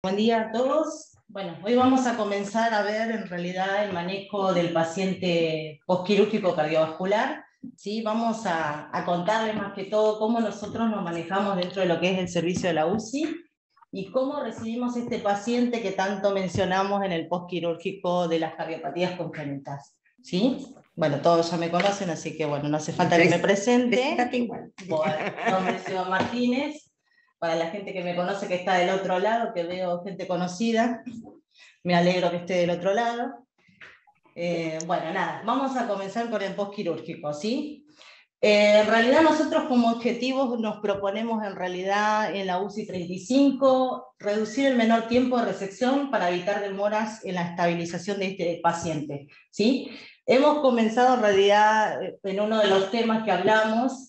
Buen día a todos. Bueno, hoy vamos a comenzar a ver en realidad el manejo del paciente postquirúrgico cardiovascular. ¿Sí? Vamos a contarles más que todo cómo nosotros nos manejamos dentro de lo que es el servicio de la UCI y cómo recibimos este paciente que tanto mencionamos en el postquirúrgico de las cardiopatías congénitas. ¿Sí? Bueno, todos ya me conocen, así que bueno, no hace falta que me presente. Preséntate igual. Bueno, mi nombre es Iván Martínez. Para la gente que me conoce, que está del otro lado, que veo gente conocida, me alegro que esté del otro lado. Bueno, nada, vamos a comenzar con el postquirúrgico, ¿sí? En realidad nosotros como objetivos nos proponemos en realidad en la UCI 35 reducir el menor tiempo de resección para evitar demoras en la estabilización de este paciente, ¿sí? Hemos comenzado en realidad en uno de los temas que hablamos,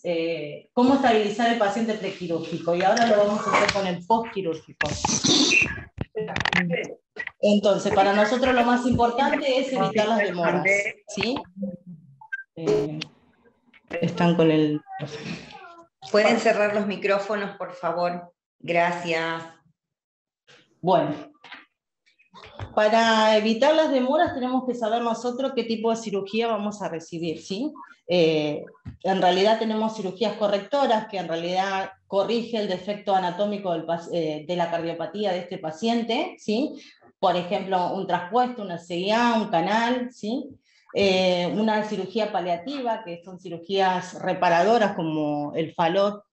cómo estabilizar el paciente prequirúrgico, y ahora lo vamos a hacer con el postquirúrgico. Entonces, para nosotros lo más importante es evitar las demoras, ¿sí? Están con el... ¿Pueden cerrar los micrófonos, por favor? Gracias. Bueno, para evitar las demoras tenemos que saber nosotros qué tipo de cirugía vamos a recibir, ¿sí? En realidad tenemos cirugías correctoras que en realidad corrige el defecto anatómico de la cardiopatía de este paciente, ¿sí? Por ejemplo, un traspuesto, una CIA, un canal, ¿sí? Una cirugía paliativa, que son cirugías reparadoras como el falot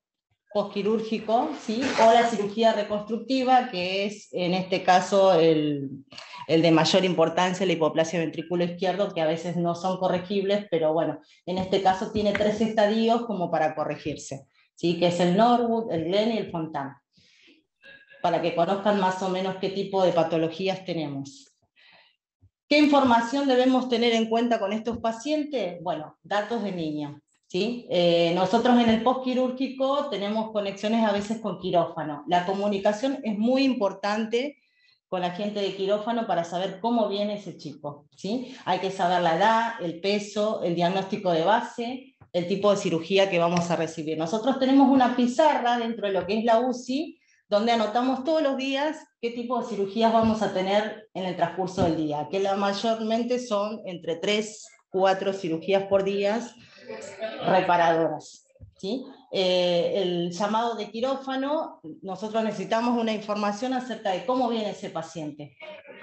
postquirúrgico, ¿sí? O la cirugía reconstructiva, que es en este caso el de mayor importancia, la hipoplasia ventrículo izquierdo, que a veces no son corregibles, pero bueno, en este caso tiene 3 estadios como para corregirse, ¿sí? Que es el Norwood, el Glenn y el Fontan, para que conozcan más o menos qué tipo de patologías tenemos. ¿Qué información debemos tener en cuenta con estos pacientes? Bueno, datos de niño, ¿sí? Nosotros en el postquirúrgico tenemos conexiones a veces con quirófano. La comunicación es muy importante con la gente de quirófano para saber cómo viene ese chico, ¿sí? Hay que saber la edad, el peso, el diagnóstico de base, el tipo de cirugía que vamos a recibir. Nosotros tenemos una pizarra dentro de lo que es la UCI, donde anotamos todos los días qué tipo de cirugías vamos a tener en el transcurso del día, que mayormente son entre 3, 4 cirugías por día reparadoras, ¿sí? El llamado de quirófano, nosotros necesitamos una información acerca de cómo viene ese paciente.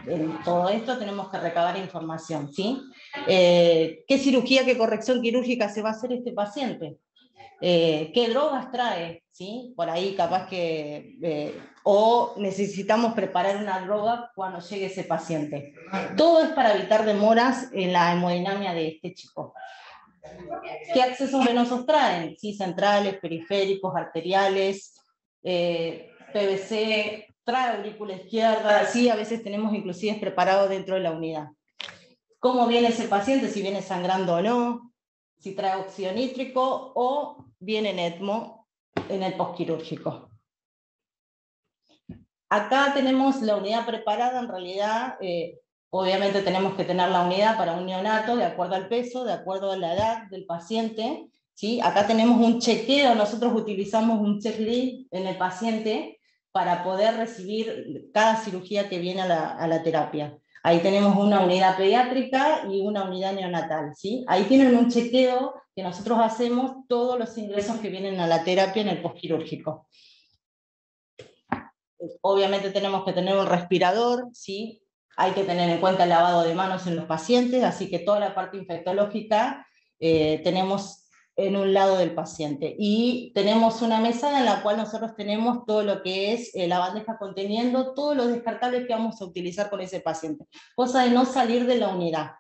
En todo esto tenemos que recabar información, ¿sí? ¿Qué cirugía, qué corrección quirúrgica se va a hacer este paciente? ¿Qué drogas trae? ¿Sí? Por ahí capaz que... o necesitamos preparar una droga cuando llegue ese paciente. Todo es para evitar demoras en la hemodinamia de este chico. ¿Qué accesos venosos traen? ¿Sí? Centrales, periféricos, arteriales, PVC, trae aurícula izquierda, sí, a veces tenemos inclusive preparado dentro de la unidad. ¿Cómo viene ese paciente? Si viene sangrando o no, si trae óxido nítrico o viene en ECMO en el postquirúrgico. Acá tenemos la unidad preparada, en realidad, obviamente tenemos que tener la unidad para un neonato de acuerdo al peso, de acuerdo a la edad del paciente, ¿sí? Acá tenemos un chequeo, nosotros utilizamos un checklist en el paciente para poder recibir cada cirugía que viene a la terapia. Ahí tenemos una unidad pediátrica y una unidad neonatal, ¿sí? Ahí tienen un chequeo que nosotros hacemos todos los ingresos que vienen a la terapia en el postquirúrgico. Obviamente tenemos que tener un respirador, ¿sí? Hay que tener en cuenta el lavado de manos en los pacientes, así que toda la parte infectológica tenemos en un lado del paciente. Y tenemos una mesa en la cual nosotros tenemos todo lo que es la bandeja conteniendo todos los descartables que vamos a utilizar con ese paciente, cosa de no salir de la unidad.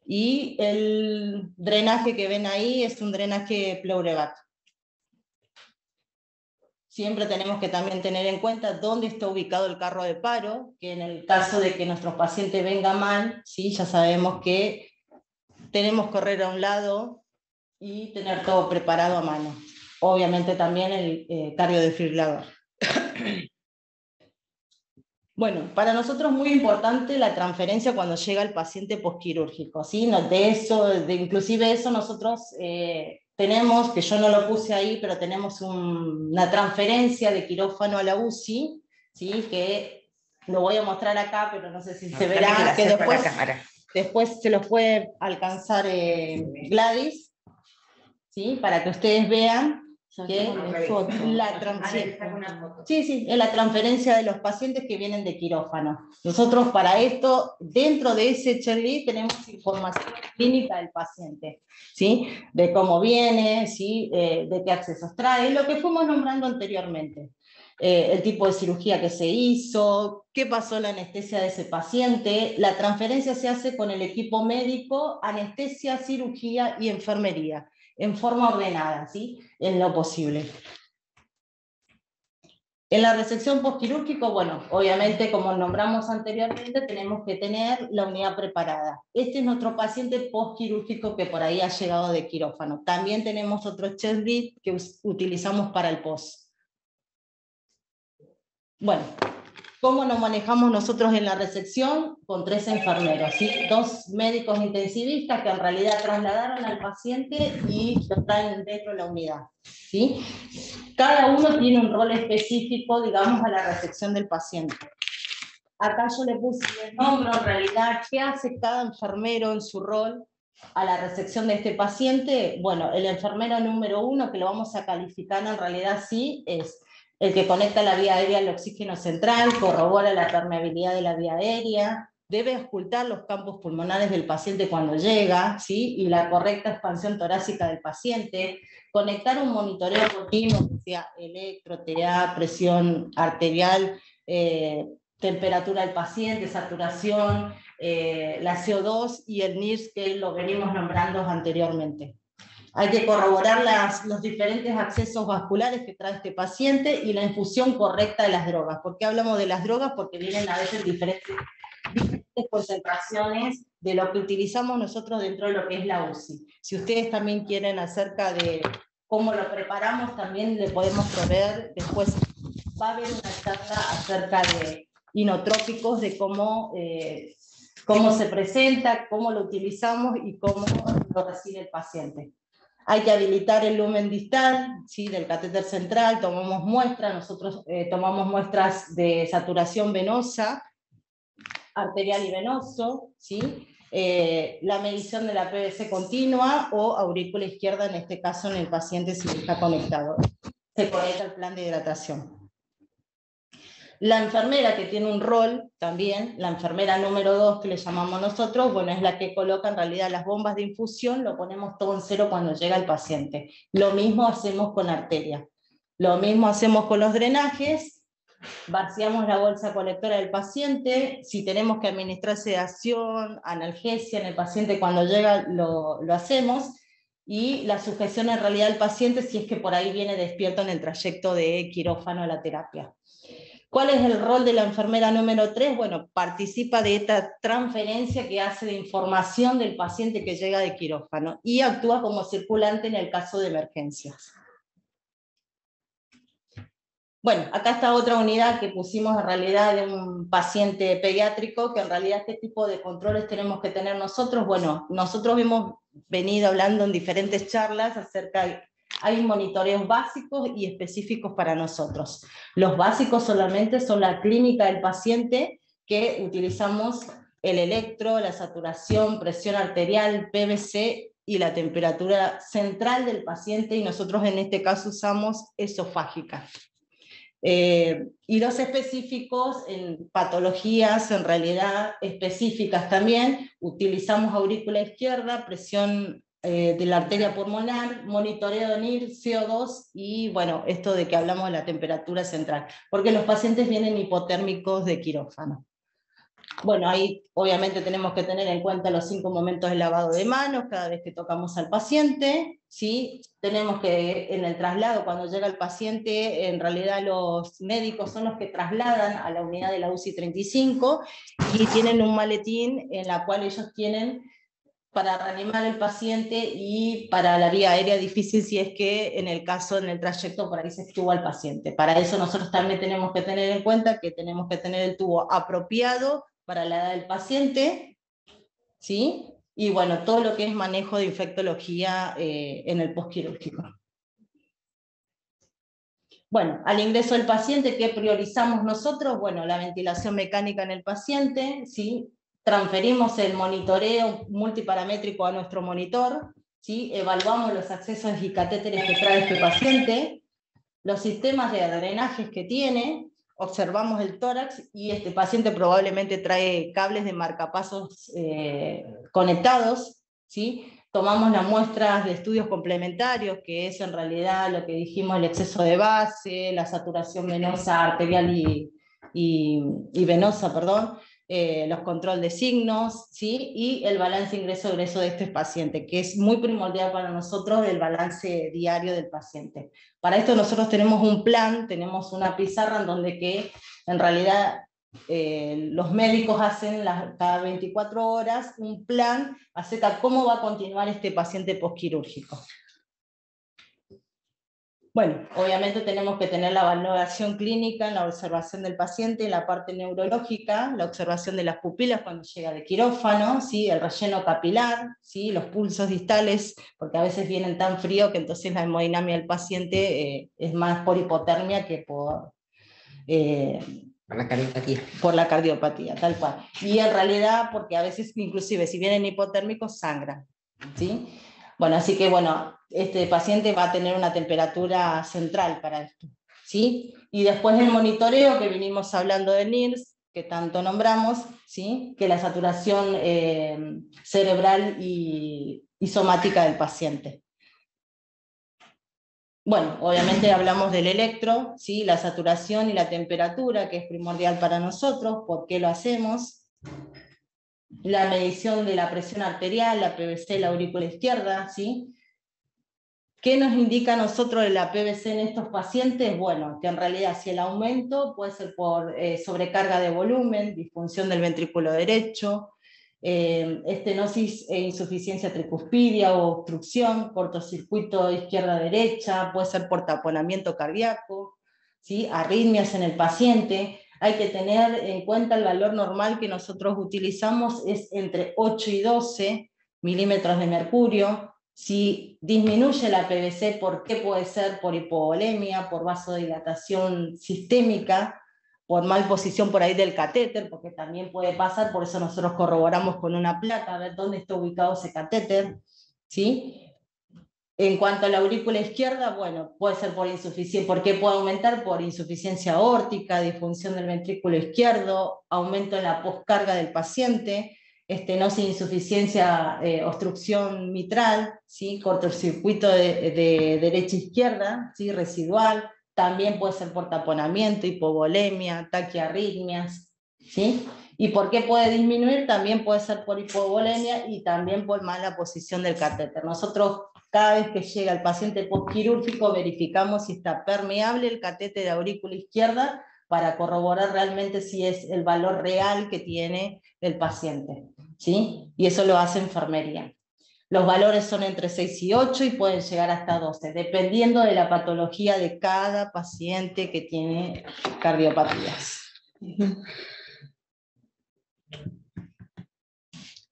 Y el drenaje que ven ahí es un drenaje Pleurevac. Siempre tenemos que también tener en cuenta dónde está ubicado el carro de paro, que en el caso de que nuestro paciente venga mal, ¿sí? Ya sabemos que tenemos que correr a un lado y tener todo preparado a mano. Obviamente también el cardiodesfibrilador. Bueno, para nosotros es muy importante la transferencia cuando llega el paciente postquirúrgico, ¿sí? Inclusive eso nosotros tenemos, que yo no lo puse ahí, pero tenemos una transferencia de quirófano a la UCI, ¿sí? Que lo voy a mostrar acá, pero no sé si se verá, que después se los puede alcanzar Gladys, ¿sí? Para que ustedes vean que es la transferencia de los pacientes que vienen de quirófano. Nosotros para esto, dentro de ese checklist, tenemos información clínica del paciente, ¿sí? De cómo viene, ¿sí? De qué accesos trae, lo que fuimos nombrando anteriormente. El tipo de cirugía que se hizo, qué pasó en la anestesia de ese paciente. La transferencia se hace con el equipo médico, anestesia, cirugía y enfermería, en forma ordenada, ¿sí? En lo posible. En la resección postquirúrgica, bueno, obviamente, como nombramos anteriormente, tenemos que tener la unidad preparada. Este es nuestro paciente postquirúrgico que por ahí ha llegado de quirófano. También tenemos otro checklist que utilizamos para el post. Bueno, ¿cómo nos manejamos nosotros en la resección? Con 3 enfermeros, ¿sí? 2 médicos intensivistas que en realidad trasladaron al paciente y lo traen dentro de la unidad, ¿sí? Cada uno tiene un rol específico, digamos, a la resección del paciente. Acá yo le puse el nombre, en realidad, ¿qué hace cada enfermero en su rol a la resección de este paciente? Bueno, el enfermero número 1, que lo vamos a calificar en realidad sí, es el que conecta la vía aérea al oxígeno central, corrobora la permeabilidad de la vía aérea, debe ocultar los campos pulmonares del paciente cuando llega, ¿sí? Y la correcta expansión torácica del paciente, conectar un monitoreo continuo, que sea electro, TA, presión arterial, temperatura del paciente, saturación, la CO2 y el NIRS que lo venimos nombrando anteriormente. Hay que corroborar los diferentes accesos vasculares que trae este paciente y la infusión correcta de las drogas. ¿Por qué hablamos de las drogas? Porque vienen a veces diferentes concentraciones de lo que utilizamos nosotros dentro de lo que es la UCI. Si ustedes también quieren acerca de cómo lo preparamos, también le podemos proveer, después va a haber una charla acerca de inotrópicos, de cómo se presenta, cómo lo utilizamos y cómo lo recibe el paciente. Hay que habilitar el lumen distal, ¿sí? Del catéter central, tomamos muestras, nosotros tomamos muestras de saturación venosa, arterial y venoso, ¿sí? La medición de la PVC continua o aurícula izquierda, en este caso en el paciente si está conectado. Se conecta el plan de hidratación. La enfermera que tiene un rol también, la enfermera número 2 que le llamamos nosotros, bueno, es la que coloca en realidad las bombas de infusión, lo ponemos todo en cero cuando llega el paciente. Lo mismo hacemos con arteria. Lo mismo hacemos con los drenajes, vaciamos la bolsa colectora del paciente, si tenemos que administrar sedación, analgesia en el paciente cuando llega, lo hacemos, y la sujeción en realidad del paciente si es que por ahí viene despierto en el trayecto de quirófano a la terapia. ¿Cuál es el rol de la enfermera número 3? Bueno, participa de esta transferencia que hace de información del paciente que llega de quirófano y actúa como circulante en el caso de emergencias. Bueno, acá está otra unidad que pusimos en realidad de un paciente pediátrico, que en realidad qué tipo de controles tenemos que tener nosotros. Bueno, nosotros hemos venido hablando en diferentes charlas acerca de... Hay monitoreos básicos y específicos para nosotros. Los básicos solamente son la clínica del paciente, que utilizamos el electro, la saturación, presión arterial, PVC y la temperatura central del paciente, y nosotros en este caso usamos esofágica. Y los específicos en patologías en realidad específicas también, utilizamos aurícula izquierda, presión de la arteria pulmonar, monitoreo de NIR, CO2 y bueno, esto de que hablamos de la temperatura central, porque los pacientes vienen hipotérmicos de quirófano. Bueno, ahí obviamente tenemos que tener en cuenta los 5 momentos de lavado de manos cada vez que tocamos al paciente, ¿sí? Tenemos que en el traslado, cuando llega el paciente, en realidad los médicos son los que trasladan a la unidad de la UCI 35 y tienen un maletín en la cual ellos tienen para reanimar el paciente y para la vía aérea difícil si es que en el caso, en el trayecto, por ahí se estuvo al paciente. Para eso nosotros también tenemos que tener en cuenta que tenemos que tener el tubo apropiado para la edad del paciente, ¿sí? Y bueno, todo lo que es manejo de infectología en el postquirúrgico. Bueno, al ingreso del paciente, ¿qué priorizamos nosotros? Bueno, la ventilación mecánica en el paciente, ¿sí? Transferimos el monitoreo multiparamétrico a nuestro monitor, ¿sí? Evaluamos los accesos y catéteres que trae este paciente, los sistemas de drenajes que tiene, observamos el tórax y este paciente probablemente trae cables de marcapasos conectados, ¿sí? Tomamos las muestras de estudios complementarios, que es en realidad lo que dijimos, el exceso de base, la saturación venosa, arterial y venosa, perdón, los control de signos, ¿sí? Y el balance ingreso-egreso de este paciente, que es muy primordial para nosotros el balance diario del paciente. Para esto nosotros tenemos un plan, tenemos una pizarra en donde que en realidad los médicos hacen cada 24 horas un plan acerca de cómo va a continuar este paciente posquirúrgico. Bueno, obviamente tenemos que tener la valoración clínica en la observación del paciente, en la parte neurológica, la observación de las pupilas cuando llega de quirófano, ¿sí? El relleno capilar, ¿sí? Los pulsos distales, porque a veces vienen tan frío que entonces la hemodinamia del paciente es más por hipotermia que por la cardiopatía. Por la cardiopatía, tal cual. Y en realidad, porque a veces inclusive si vienen hipotérmicos, sangran, ¿sí? Bueno, así que bueno, este paciente va a tener una temperatura central para esto, ¿sí? Y después el monitoreo, que vinimos hablando del NIRS, que tanto nombramos, ¿sí? Que la saturación cerebral y somática del paciente. Bueno, obviamente hablamos del electro, ¿sí? La saturación y la temperatura, que es primordial para nosotros. ¿Por qué lo hacemos? La medición de la presión arterial, la PVC, la aurícula izquierda, ¿sí? ¿Qué nos indica a nosotros la PVC en estos pacientes? Bueno, que en realidad si el aumento puede ser por sobrecarga de volumen, disfunción del ventrículo derecho, estenosis e insuficiencia tricuspidia o obstrucción, cortocircuito izquierda-derecha, puede ser por taponamiento cardíaco, ¿sí? Arritmias en el paciente. Hay que tener en cuenta el valor normal que nosotros utilizamos es entre 8 y 12 milímetros de mercurio. Si disminuye la PVC, ¿por qué puede ser? Por hipovolemia, por vasodilatación sistémica, por mal posición por ahí del catéter, porque también puede pasar, por eso nosotros corroboramos con una placa, a ver dónde está ubicado ese catéter, ¿sí? En cuanto a la aurícula izquierda, bueno, puede ser por insuficiencia. ¿Por qué puede aumentar? Por insuficiencia aórtica, disfunción del ventrículo izquierdo, aumento en la poscarga del paciente, estenosis, insuficiencia, obstrucción mitral, ¿sí? Cortocircuito de derecha-izquierda, ¿sí? Residual, también puede ser por taponamiento, hipovolemia, taquiarritmias, ¿sí? ¿Y por qué puede disminuir? También puede ser por hipovolemia y también por mala posición del catéter. Nosotros cada vez que llega el paciente postquirúrgico verificamos si está permeable el catéter de aurícula izquierda para corroborar realmente si es el valor real que tiene el paciente, ¿sí? Y eso lo hace enfermería. Los valores son entre 6 y 8 y pueden llegar hasta 12, dependiendo de la patología de cada paciente que tiene cardiopatías.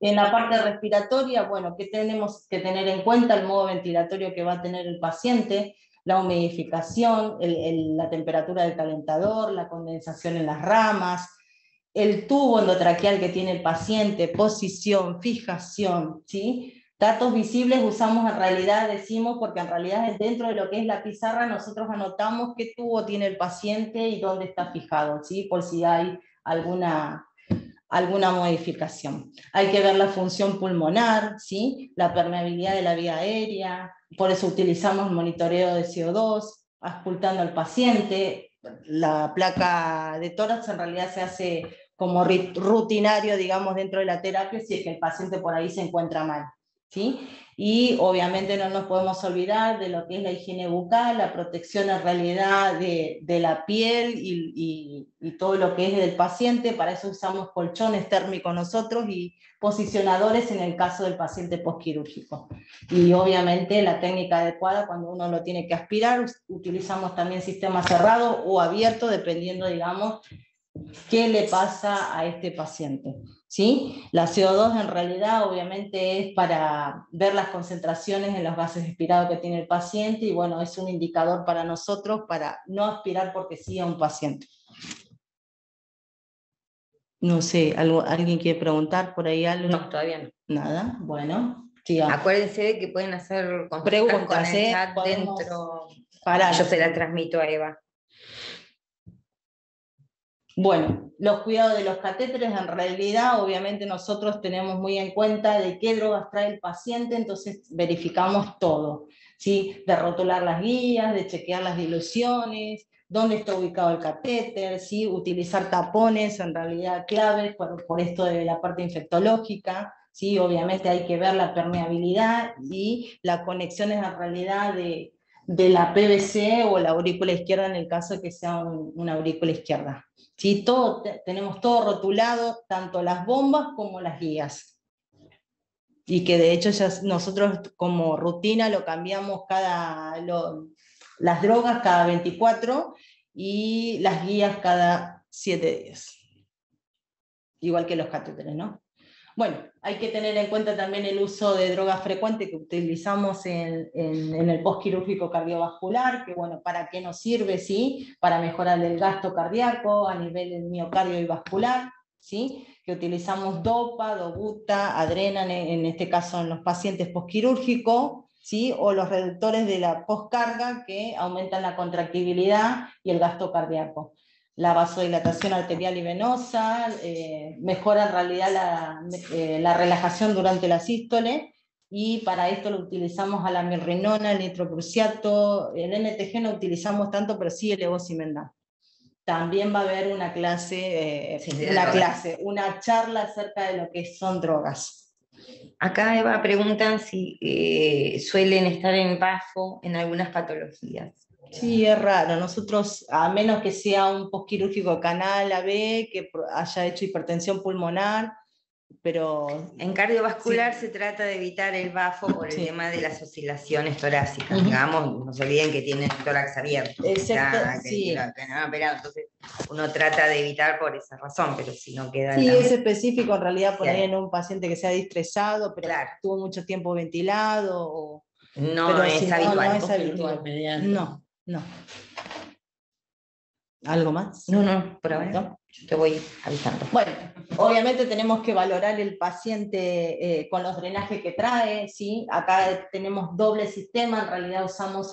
En la parte respiratoria, bueno, ¿qué tenemos que tener en cuenta? El modo ventilatorio que va a tener el paciente, la humidificación, la temperatura del calentador, la condensación en las ramas, el tubo endotraqueal que tiene el paciente, posición, fijación, ¿sí? Datos visibles usamos en realidad, decimos, porque en realidad dentro de lo que es la pizarra nosotros anotamos qué tubo tiene el paciente y dónde está fijado, ¿sí? Por si hay alguna modificación. Hay que ver la función pulmonar, ¿sí? La permeabilidad de la vía aérea, por eso utilizamos el monitoreo de CO2, auscultando al paciente. La placa de tórax en realidad se hace como rutinario, digamos, dentro de la terapia si es que el paciente por ahí se encuentra mal, ¿sí? Y obviamente no nos podemos olvidar de lo que es la higiene bucal, la protección en realidad de la piel y todo lo que es del paciente. Para eso usamos colchones térmicos nosotros y posicionadores en el caso del paciente postquirúrgico. Y obviamente la técnica adecuada cuando uno lo tiene que aspirar, utilizamos también sistema cerrado o abierto, dependiendo, digamos, qué le pasa a este paciente. ¿sí? La CO2 en realidad obviamente es para ver las concentraciones en los gases expirados que tiene el paciente y bueno, es un indicador para nosotros para no aspirar porque sí a un paciente. No sé, ¿alguien quiere preguntar por ahí algo? No, todavía no. Nada, bueno. Sigamos. Acuérdense de que pueden hacer consultas Preguntas, con el chat dentro. Yo se la transmito a Eva. Bueno, los cuidados de los catéteres, en realidad, obviamente nosotros tenemos muy en cuenta de qué drogas trae el paciente, entonces verificamos todo, ¿sí? De rotular las guías, de chequear las diluciones, dónde está ubicado el catéter, ¿sí? Utilizar tapones, en realidad claves por esto de la parte infectológica, ¿sí? Obviamente hay que ver la permeabilidad y las conexiones en realidad de la PVC o la aurícula izquierda en el caso de que sea una aurícula izquierda. ¿Sí? Tenemos todo rotulado, tanto las bombas como las guías. Y que de hecho ya nosotros como rutina lo cambiamos las drogas cada 24 y las guías cada 7 días. Igual que los catéteres, ¿no? Bueno, hay que tener en cuenta también el uso de drogas frecuentes que utilizamos en el postquirúrgico cardiovascular, que bueno, ¿para qué nos sirve? ¿Sí? Para mejorar el gasto cardíaco a nivel del miocardio y vascular, ¿sí? Que utilizamos dopa, dobuta, adrena, en este caso en los pacientes postquirúrgicos, ¿sí? O los reductores de la postcarga que aumentan la contractibilidad y el gasto cardíaco. La vasodilatación arterial y venosa, mejora en realidad la relajación durante la sístole, y para esto lo utilizamos a la mirrinona, el nitroprusiato, el NTG no utilizamos tanto, pero sí el levosimendan. También va a haber una clase, una charla acerca de lo que son drogas. Acá, Eva, preguntan si suelen estar en BAFO en algunas patologías. Sí, es raro. Nosotros, a menos que sea un postquirúrgico canal AB, que haya hecho hipertensión pulmonar, pero... En cardiovascular sí. se trata de evitar el BAFO por el tema de las oscilaciones torácicas. Uh-huh. Digamos, no se olviden que tienen el tórax abierto. Exacto, que no han operado. Entonces, uno trata de evitar por esa razón, pero si no queda... Sí, es específico en realidad por ahí en un paciente que sea distresado, pero tuvo mucho tiempo ventilado. No es habitual. No es habitual. No. ¿Algo más? No, por ahora yo te voy avisando. Bueno, obviamente tenemos que valorar el paciente con los drenajes que trae, ¿sí? Acá tenemos doble sistema, en realidad usamos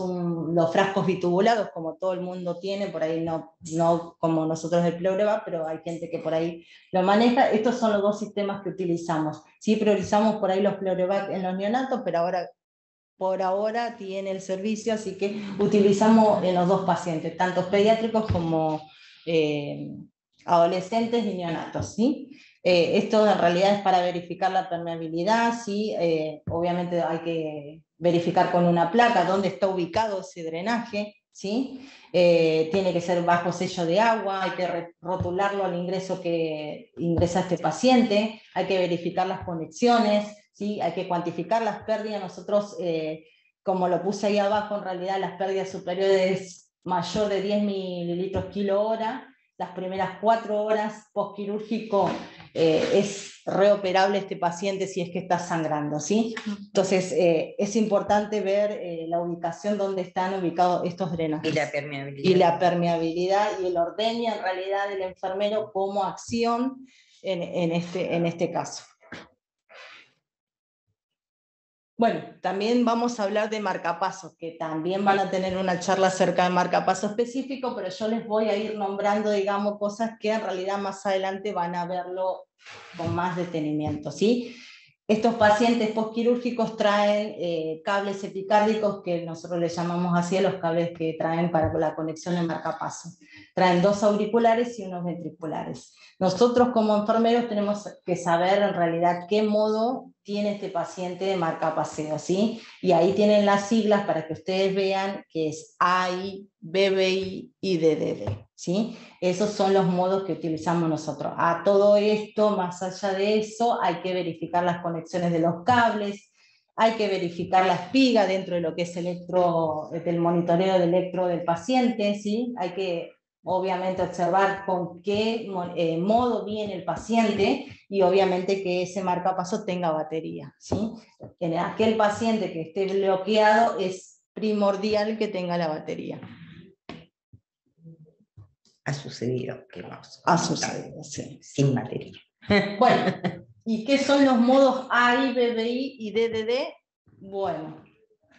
los frascos bitubulados, como todo el mundo tiene, por ahí no como nosotros el Pleurevac, pero hay gente que por ahí lo maneja. Estos son los dos sistemas que utilizamos. Sí, priorizamos por ahí los Pleurevac en los neonatos, pero por ahora tiene el servicio, así que utilizamos en los dos pacientes, tanto pediátricos como adolescentes y neonatos, ¿sí? Esto en realidad es para verificar la permeabilidad, ¿sí? Obviamente hay que verificar con una placa dónde está ubicado ese drenaje, ¿sí? Tiene que ser bajo sello de agua, hay que rotularlo al ingreso que ingresa este paciente, hay que verificar las conexiones, ¿sí? Hay que cuantificar las pérdidas. Nosotros, como lo puse ahí abajo, en realidad las pérdidas superiores mayor de 10 mililitros kilo hora, las primeras 4 horas postquirúrgico es reoperable este paciente si es que está sangrando, ¿sí? Entonces es importante ver la ubicación donde están ubicados estos drenajes. Y la permeabilidad y el ordeño en realidad del enfermero como acción en este caso. Bueno, también vamos a hablar de marcapasos, que también van a tener una charla acerca de marcapaso específico, pero yo les voy a ir nombrando, digamos, cosas que en realidad más adelante van a verlo con más detenimiento, ¿sí? Estos pacientes postquirúrgicos traen cables epicárdicos, que nosotros les llamamos así a los cables que traen para la conexión de marcapaso. Traen 2 auriculares y unos ventriculares. Nosotros como enfermeros tenemos que saber en realidad qué modo tiene este paciente de marcapaseo, ¿sí? Y ahí tienen las siglas para que ustedes vean que es AI, BBI y DDD, ¿sí? Esos son los modos que utilizamos nosotros. A todo esto, más allá de eso, hay que verificar las conexiones de los cables, hay que verificar la espiga dentro de lo que es del monitoreo de electro del paciente, ¿sí? Hay que obviamente observar con qué modo viene el paciente y obviamente que ese marcapaso tenga batería, ¿sí? En aquel paciente que esté bloqueado es primordial que tenga la batería. Ha sucedido que vamos. Ha sucedido, sí. Sin batería. Bueno, ¿y qué son los modos AI, BBI y DDD? Bueno,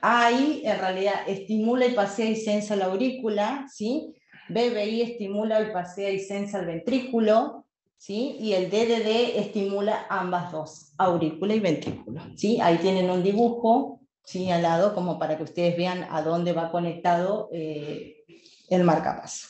AI en realidad estimula y pasea y sensa la aurícula, ¿sí? BBI estimula y pasea y sensa el ventrículo, ¿sí? Y el DDD estimula ambas dos, aurícula y ventrículo, ¿sí? Ahí tienen un dibujo, ¿sí? Al lado, como para que ustedes vean a dónde va conectado el marcapaso.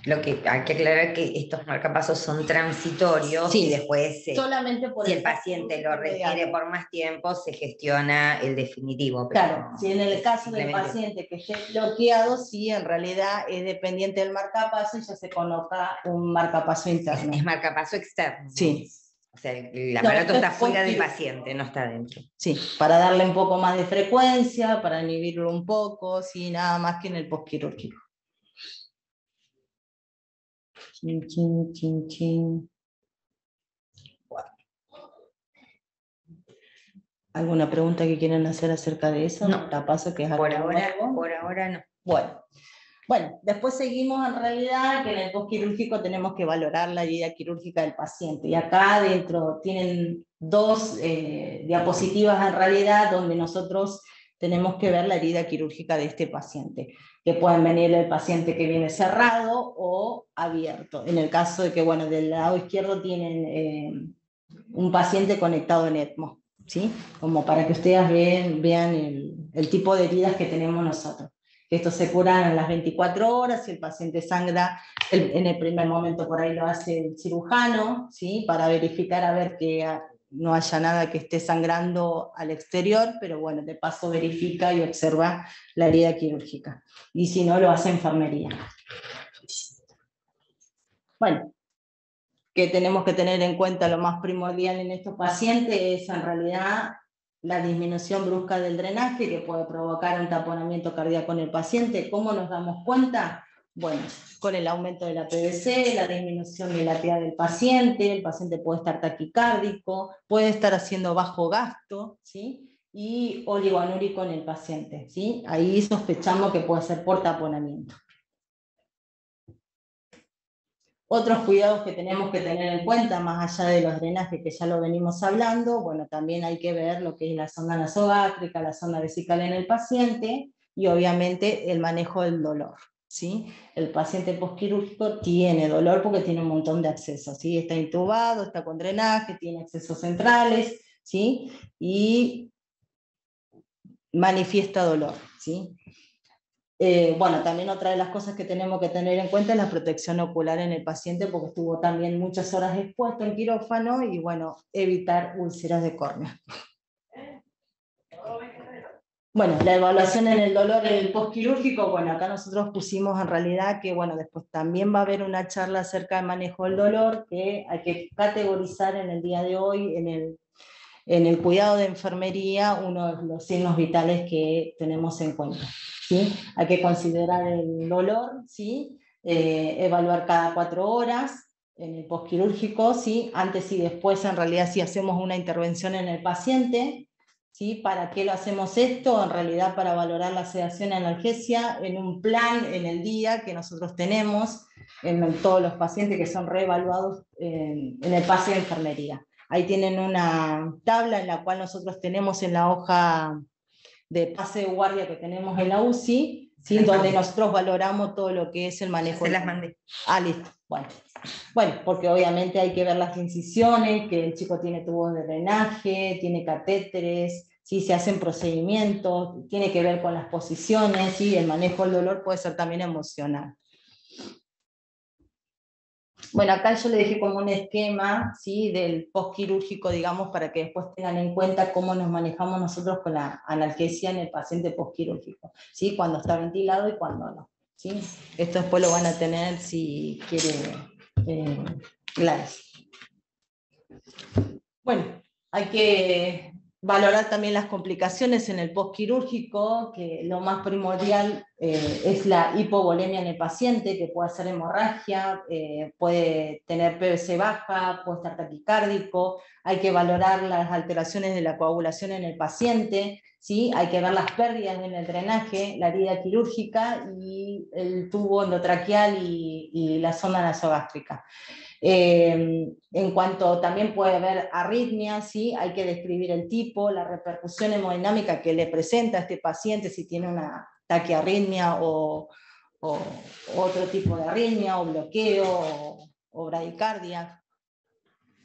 Lo que hay que aclarar que estos marcapasos son transitorios, sí, y después, solamente por si el paciente lo requiere por más tiempo, se gestiona el definitivo. Pero claro, si en el caso del paciente que esté bloqueado, sí, en realidad es dependiente del marcapaso y ya se coloca un marcapaso interno. Es marcapaso externo. Sí. O sea, el aparato está fuera del paciente, no está dentro. Sí, para darle un poco más de frecuencia, para inhibirlo un poco, sí, nada más que en el postquirúrgico. Chin, chin, chin, chin. Bueno. ¿Alguna pregunta que quieran hacer acerca de eso? No, marcapaso, que es por ahora no. Bueno, después seguimos en realidad que en el postquirúrgico tenemos que valorar la herida quirúrgica del paciente. Y acá adentro tienen dos diapositivas en realidad donde nosotros tenemos que ver la herida quirúrgica de este paciente. Que pueden venir el paciente que viene cerrado o abierto. En el caso de que, bueno, del lado izquierdo tienen un paciente conectado en ECMO, ¿sí? Como para que ustedes vean el tipo de heridas que tenemos nosotros. Estos se curan en las 24 horas, si el paciente sangra, en el primer momento por ahí lo hace el cirujano, ¿sí? Para verificar a ver que no haya nada que esté sangrando al exterior, pero bueno, de paso verifica y observa la herida quirúrgica. Y si no, lo hace enfermería. Bueno, que tenemos que tener en cuenta lo más primordial en estos pacientes es en realidad la disminución brusca del drenaje que puede provocar un taponamiento cardíaco en el paciente. ¿Cómo nos damos cuenta? Bueno, con el aumento de la PVC, la disminución de la PA del paciente, el paciente puede estar taquicárdico, puede estar haciendo bajo gasto, ¿sí? Y oligoanúrico en el paciente, ¿sí? Ahí sospechamos que puede ser por taponamiento. Otros cuidados que tenemos que tener en cuenta, más allá de los drenajes que ya lo venimos hablando, bueno, también hay que ver lo que es la sonda nasogástrica, la sonda vesical en el paciente, y obviamente el manejo del dolor, ¿sí? El paciente postquirúrgico tiene dolor porque tiene un montón de accesos, ¿sí? Está intubado, está con drenaje, tiene accesos centrales, ¿sí? Y manifiesta dolor, ¿sí? Bueno, también otra de las cosas que tenemos que tener en cuenta es la protección ocular en el paciente, porque estuvo también muchas horas expuesto en quirófano, y bueno, evitar úlceras de córnea. Bueno, la evaluación en el dolor en el postquirúrgico, bueno, acá nosotros pusimos en realidad que, bueno, después también va a haber una charla acerca del manejo del dolor, que hay que categorizar en el día de hoy, en el cuidado de enfermería, uno de los signos vitales que tenemos en cuenta, ¿sí? Hay que considerar el dolor, ¿sí? Evaluar cada 4 horas en el postquirúrgico, ¿sí? Antes y después, en realidad, si hacemos una intervención en el paciente, ¿sí? ¿Para qué lo hacemos esto? En realidad para valorar la sedación y analgesia en un plan en el día que nosotros tenemos en todos los pacientes que son reevaluados en el pase de enfermería. Ahí tienen una tabla en la cual nosotros tenemos en la hoja de pase de guardia que tenemos en la UCI, ¿sí? Donde nosotros valoramos todo lo que es el manejo. Se las mandé. Ah, listo. Bueno, porque obviamente hay que ver las incisiones, que el chico tiene tubos de drenaje, tiene catéteres, ¿sí? Se hacen procedimientos, tiene que ver con las posiciones, ¿sí? El manejo del dolor puede ser también emocional. Bueno, acá yo le dejé como un esquema, ¿sí? Del postquirúrgico, digamos, para que después tengan en cuenta cómo nos manejamos nosotros con la analgesia en el paciente postquirúrgico, ¿sí? Cuando está ventilado y cuando no, ¿sí? Esto después lo van a tener si quiere Gladys. Bueno, hay que Valorar también las complicaciones en el postquirúrgico, que lo más primordial es la hipovolemia en el paciente, que puede ser hemorragia, puede tener PVC baja, puede estar taquicárdico. Hay que valorar las alteraciones de la coagulación en el paciente, ¿sí? Hay que ver las pérdidas en el drenaje, la herida quirúrgica y el tubo endotraqueal y la sonda nasogástrica. En cuanto también puede haber arritmias, ¿sí? Hay que describir el tipo, la repercusión hemodinámica que le presenta a este paciente, si tiene una taquiarritmia o otro tipo de arritmia, o bloqueo, o bradicardia.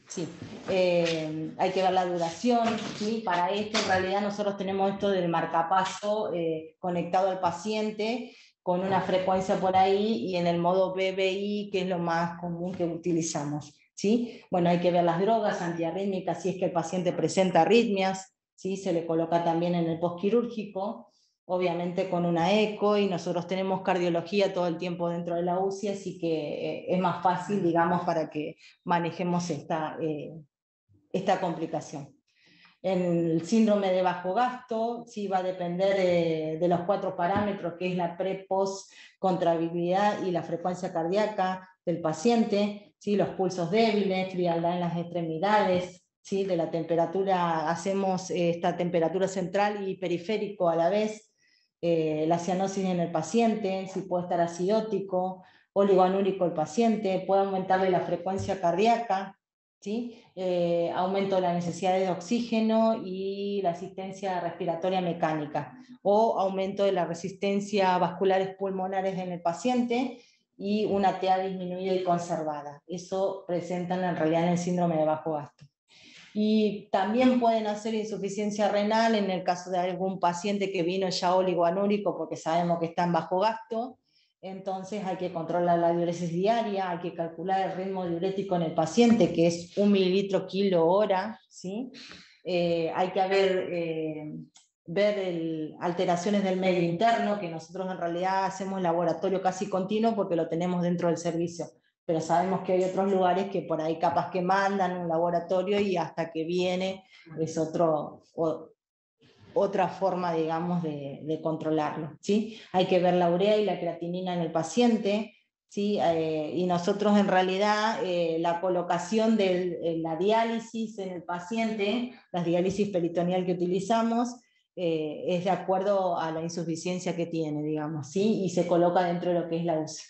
Sí. Hay que ver la duración, ¿sí? Para esto en realidad nosotros tenemos esto del marcapaso conectado al paciente, con una frecuencia por ahí, y en el modo BBI, que es lo más común que utilizamos, ¿sí? Bueno, hay que ver las drogas antiarrítmicas, si es que el paciente presenta arritmias, ¿sí? Se le coloca también en el postquirúrgico, obviamente con una eco, y nosotros tenemos cardiología todo el tiempo dentro de la UCI, así que es más fácil, digamos, para que manejemos esta complicación. En el síndrome de bajo gasto, sí va a depender de los 4 parámetros, que es la pre-post contractilidad y la frecuencia cardíaca del paciente, ¿sí? Los pulsos débiles, frialdad en las extremidades, ¿sí? De la temperatura, hacemos esta temperatura central y periférico a la vez, la cianosis en el paciente, si puede estar acidótico, oligoanúrico el paciente, puede aumentarle la frecuencia cardíaca, ¿sí? Aumento de la necesidad de oxígeno y la asistencia respiratoria mecánica, o aumento de la resistencia vasculares pulmonares en el paciente y una TA disminuida y conservada. Eso presentan en realidad en el síndrome de bajo gasto. Y también pueden hacer insuficiencia renal en el caso de algún paciente que vino ya oligoanúrico, porque sabemos que está en bajo gasto. Entonces hay que controlar la diuresis diaria, hay que calcular el ritmo diurético en el paciente, que es 1 mililitro kilo hora, ¿sí? Hay que ver alteraciones del medio interno, que nosotros en realidad hacemos laboratorio casi continuo porque lo tenemos dentro del servicio, pero sabemos que hay otros lugares que por ahí capaz que mandan un laboratorio y hasta que viene es otra forma, digamos, de controlarlo, ¿sí? Hay que ver la urea y la creatinina en el paciente, ¿sí? Y nosotros en realidad la colocación de la diálisis en el paciente, la diálisis peritoneal que utilizamos, es de acuerdo a la insuficiencia que tiene, digamos, ¿sí? Y se coloca dentro de lo que es la UCI.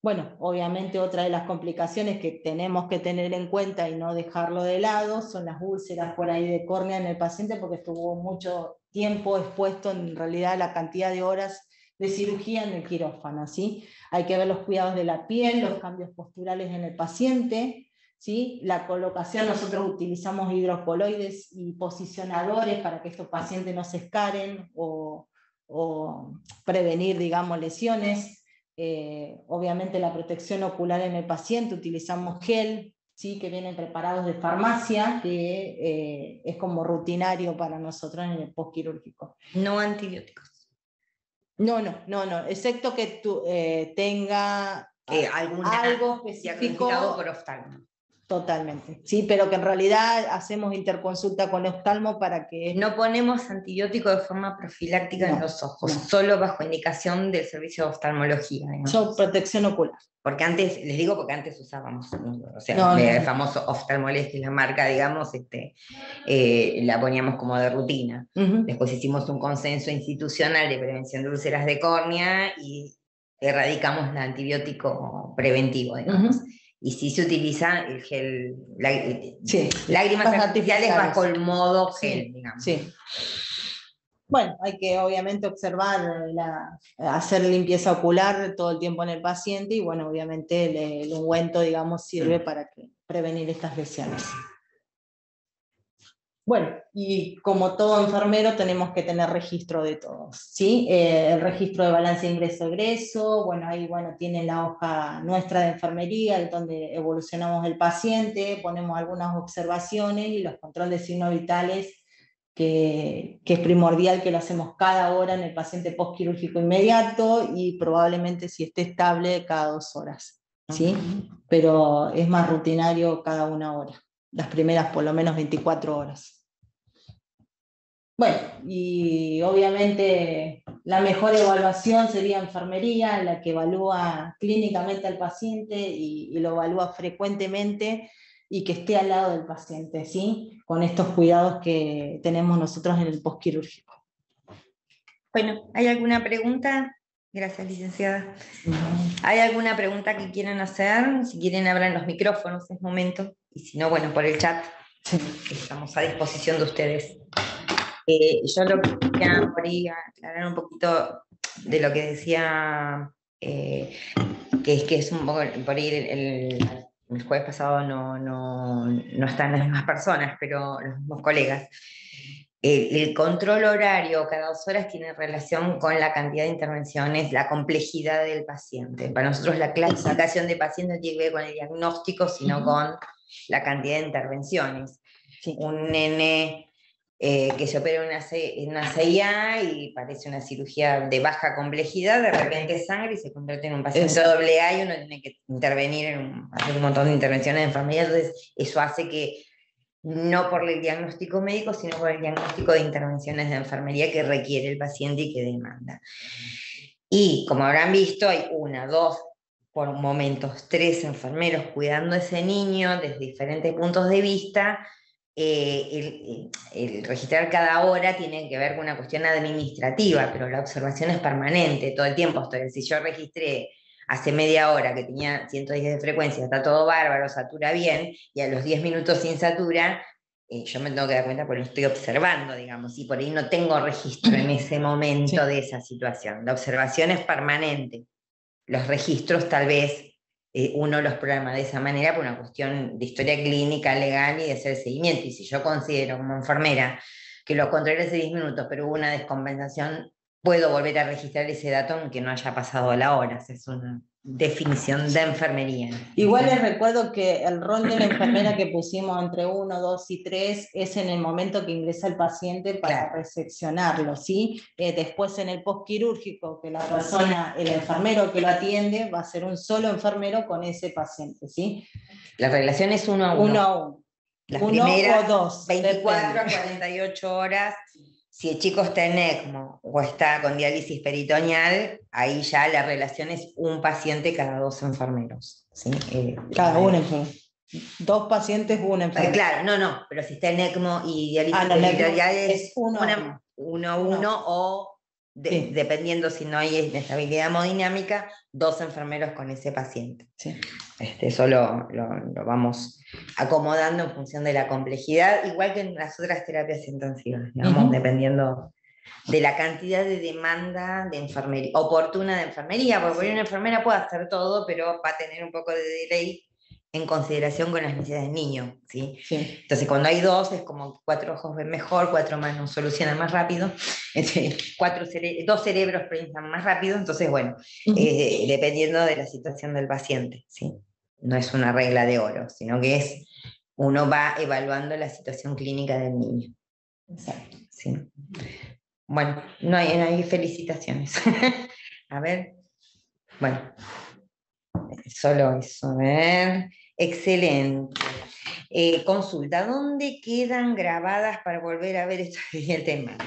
Bueno, obviamente otra de las complicaciones que tenemos que tener en cuenta y no dejarlo de lado son las úlceras por ahí de córnea en el paciente, porque estuvo mucho tiempo expuesto en realidad a la cantidad de horas de cirugía en el quirófano, ¿sí? Hay que ver los cuidados de la piel, los cambios posturales en el paciente, ¿sí? La colocación, nosotros utilizamos hidrocoloides y posicionadores para que estos pacientes no se escaren o prevenir, digamos, lesiones. Obviamente la protección ocular en el paciente, utilizamos gel, ¿sí? Que vienen preparados de farmacia, que es como rutinario para nosotros en el postquirúrgico. No antibióticos. No, excepto que tenga algo específico por oftalmo. Totalmente, sí, pero que en realidad hacemos interconsulta con el oftalmo para que... No ponemos antibiótico de forma profiláctica en los ojos, solo bajo indicación del servicio de oftalmología. Son protección ocular. Porque antes, les digo porque antes usábamos, o sea, el famoso Oftalmoles, que es la marca, digamos, la poníamos como de rutina. Después hicimos un consenso institucional de prevención de úlceras de córnea y erradicamos el antibiótico preventivo, digamos. Y sí se utiliza el gel, lágrimas artificiales bajo el modo gel, digamos. Sí. Bueno, hay que obviamente observar, hacer limpieza ocular todo el tiempo en el paciente, y bueno, obviamente el ungüento, digamos, sirve para prevenir estas lesiones. Bueno, y como todo enfermero tenemos que tener registro de todos, ¿sí? El registro de balance ingreso-egreso, bueno, ahí tienen la hoja nuestra de enfermería, donde evolucionamos el paciente, ponemos algunas observaciones y los controles de signos vitales, que es primordial que lo hacemos cada hora en el paciente postquirúrgico inmediato, y probablemente si esté estable cada 2 horas, ¿sí? Pero es más rutinario cada 1 hora, las primeras por lo menos 24 horas. Bueno, y obviamente la mejor evaluación sería enfermería, la que evalúa clínicamente al paciente y lo evalúa frecuentemente y que esté al lado del paciente, ¿sí? Con estos cuidados que tenemos nosotros en el postquirúrgico. Bueno, ¿hay alguna pregunta? Gracias, licenciada. ¿Hay alguna pregunta que quieran hacer? Si quieren, abran los micrófonos, es momento. Y si no, bueno, por el chat. Estamos a disposición de ustedes. Yo lo que quería por ahí aclarar un poquito de lo que decía, que es un poco, por ahí el jueves pasado no están las mismas personas, pero los mismos colegas. El control horario cada 2 horas tiene relación con la cantidad de intervenciones, la complejidad del paciente. Para nosotros la clasificación de pacientes no tiene que ver con el diagnóstico, sino con la cantidad de intervenciones. Sí. Un nene que se opera en una CIA y parece una cirugía de baja complejidad, de repente sangre y se convierte en un paciente AA y uno tiene que intervenir, hacer un montón de intervenciones de enfermería, entonces eso hace que no por el diagnóstico médico, sino por el diagnóstico de intervenciones de enfermería que requiere el paciente y que demanda. Y como habrán visto, hay 1, 2, por momentos 3 enfermeros cuidando a ese niño desde diferentes puntos de vista. El registrar cada hora tiene que ver con una cuestión administrativa, pero la observación es permanente, todo el tiempo estoy. Si yo registré hace media hora que tenía 110 de frecuencia, está todo bárbaro, satura bien, y a los 10 minutos sin satura, yo me tengo que dar cuenta porque lo estoy observando, digamos, y por ahí no tengo registro en ese momento de esa situación. La observación es permanente. Los registros tal vez uno los programa de esa manera por una cuestión de historia clínica, legal y de hacer seguimiento. Y si yo considero como enfermera que lo controlé hace 10 minutos, pero hubo una descompensación, puedo volver a registrar ese dato aunque no haya pasado la hora. Esa es una definición de enfermería. Igual les recuerdo que el rol de la enfermera que pusimos entre 1, 2 y 3 es en el momento que ingresa el paciente para reseccionarlo, ¿sí? Después en el postquirúrgico, que la persona, el enfermero que lo atiende, va a ser un solo enfermero con ese paciente, ¿sí? La relación es 1 a 1. 1 a 1. Las 1 primeras o 2. 24 a 48 horas. Si el chico está en ECMO o está con diálisis peritoneal, ahí ya la relación es un paciente cada 2 enfermeros. ¿Sí? Cada uno enfermero. 2 pacientes, una enfermera. Claro, no, pero si está en ECMO y diálisis peritoneal es 1 a 1 o, dependiendo si no hay inestabilidad hemodinámica, 2 enfermeros con ese paciente. Sí. Eso lo vamos acomodando en función de la complejidad, igual que en las otras terapias intensivas, digamos, dependiendo de la cantidad de demanda de enfermería, oportuna de enfermería, porque una enfermera puede hacer todo, pero va a tener un poco de delay en consideración con las necesidades del niño, ¿sí? Sí. Entonces cuando hay 2 es como 4 ojos ven mejor, 4 manos solucionan más rápido, 2 cerebros piensan más rápido, entonces bueno, dependiendo de la situación del paciente, ¿sí? No es una regla de oro, sino que uno va evaluando la situación clínica del niño. Exacto. Sí. Bueno, no hay felicitaciones. A ver, bueno, solo eso, a ver. Excelente. Consulta, ¿dónde quedan grabadas para volver a ver esto el tema?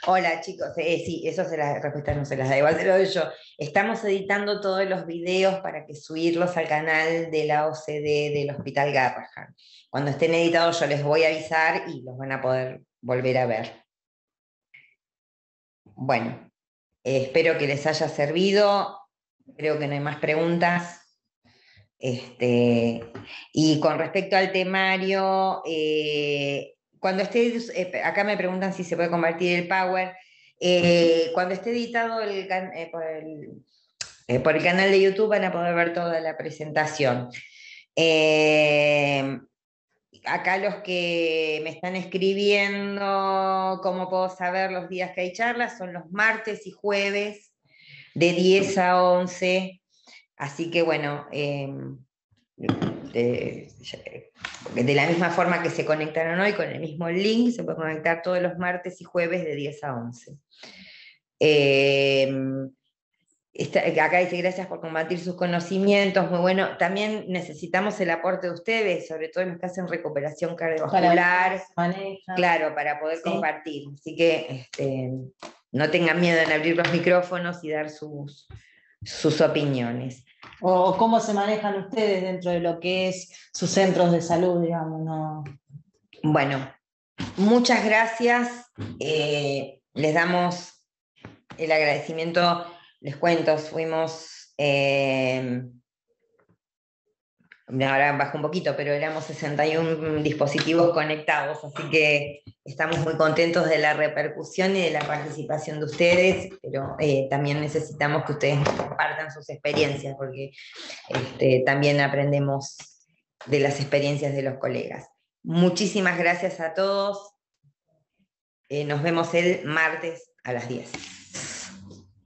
Hola chicos, sí, eso la respuesta no se las da, igual se lo doy yo. Estamos editando todos los videos para que subirlos al canal de la OCDE del Hospital Garrahan. Cuando estén editados yo les voy a avisar y los van a poder volver a ver. Bueno, espero que les haya servido. Creo que no hay más preguntas. Y con respecto al temario, cuando esté, acá me preguntan si se puede convertir el Power, cuando esté editado por el canal de YouTube van a poder ver toda la presentación. Acá los que me están escribiendo cómo puedo saber los días que hay charlas son los martes y jueves de 10 a 11. Así que bueno, de la misma forma que se conectaron hoy con el mismo link, se puede conectar todos los martes y jueves de 10 a 11. Acá dice gracias por compartir sus conocimientos, muy bueno. También necesitamos el aporte de ustedes, sobre todo en los que hacen recuperación cardiovascular, claro, para poder compartir. Así que no tengan miedo en abrir los micrófonos y dar sus opiniones. O cómo se manejan ustedes dentro de lo que es sus centros de salud, digamos, ¿no? Bueno, muchas gracias. Les damos el agradecimiento. Les cuento, fuimos, ahora bajo un poquito, pero éramos 61 dispositivos conectados, así que estamos muy contentos de la repercusión y de la participación de ustedes, pero también necesitamos que ustedes compartan sus experiencias, porque también aprendemos de las experiencias de los colegas. Muchísimas gracias a todos. Nos vemos el martes a las 10.